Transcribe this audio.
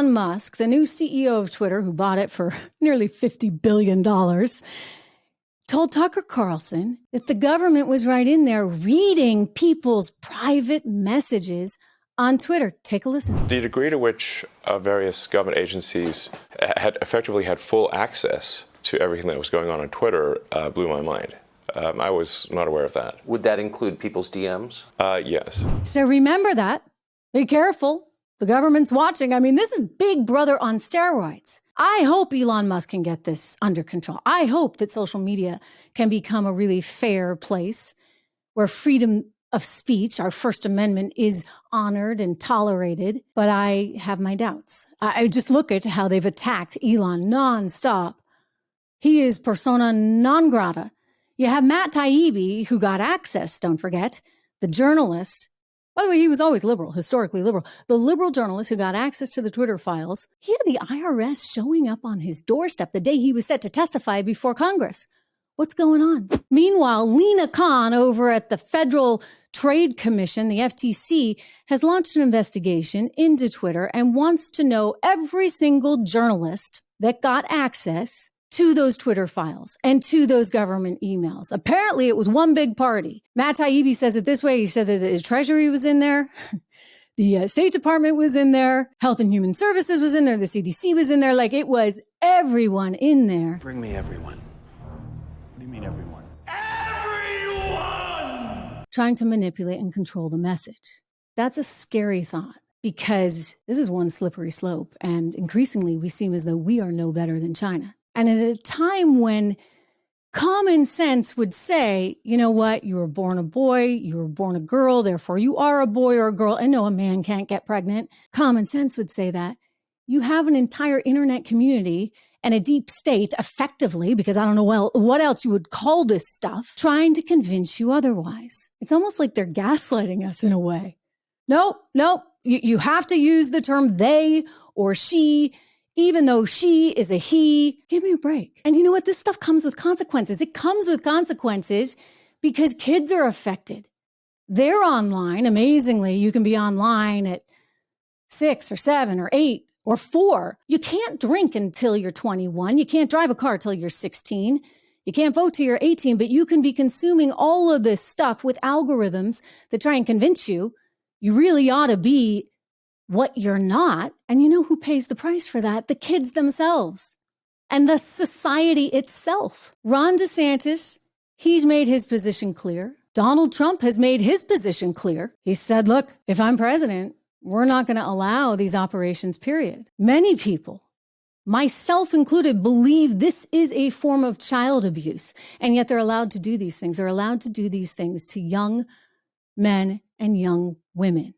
Elon Musk, the new CEO of Twitter, who bought it for nearly $50 billion, told Tucker Carlson that the government was right in there reading people's private messages on Twitter. Take a listen. The degree to which various government agencies had effectively had full access to everything that was going on Twitter blew my mind. I was not aware of that. Would that include people's DMs? Yes. So remember that. Be careful. The government's watching. I mean, this is Big Brother on steroids. I hope Elon Musk can get this under control. I hope that social media can become a really fair place where freedom of speech, our First Amendment, is honored and tolerated. But I have my doubts. I just look at how they've attacked Elon nonstop. He is persona non grata. You have Matt Taibbi, who got access, don't forget, the journalist. By the way, he was always liberal, historically liberal. The liberal journalist who got access to the Twitter files, he had the IRS showing up on his doorstep the day he was set to testify before Congress. What's going on? Meanwhile, Lena Khan over at the Federal Trade Commission, the FTC, has launched an investigation into Twitter and wants to know every single journalist that got access to those Twitter files and to those government emails. Apparently, it was one big party. Matt Taibbi says it this way. He said that the Treasury was in there. The State Department was in there. Health and Human Services was in there. The CDC was in there. Like, it was everyone in there. Bring me everyone. What do you mean everyone? Everyone! Trying to manipulate and control the message. That's a scary thought because this is one slippery slope. And increasingly, we seem as though we are no better than China. And at a time when common sense would say, you know what, you were born a boy, you were born a girl, therefore you are a boy or a girl, and no, a man can't get pregnant. Common sense would say that. You have an entire internet community and a deep state, effectively, because I don't know what else you would call this stuff, trying to convince you otherwise. It's almost like they're gaslighting us in a way. Nope. You have to use the term they or she, even though she is a he. Give me a break. And you know what? This stuff comes with consequences. It comes with consequences because kids are affected. They're online. Amazingly, you can be online at 6 or 7 or 8 or 4. You can't drink until you're 21. You can't drive a car till you're 16. You can't vote till you're 18, but you can be consuming all of this stuff with algorithms that try and convince you really ought to be what you're not. And you know who pays the price for that? The kids themselves and the society itself. Ron DeSantis, he's made his position clear. Donald Trump has made his position clear. He said, look, if I'm president, we're not going to allow these operations, period. Many people, myself included, believe this is a form of child abuse. And yet they're allowed to do these things. They're allowed to do these things to young men and young women.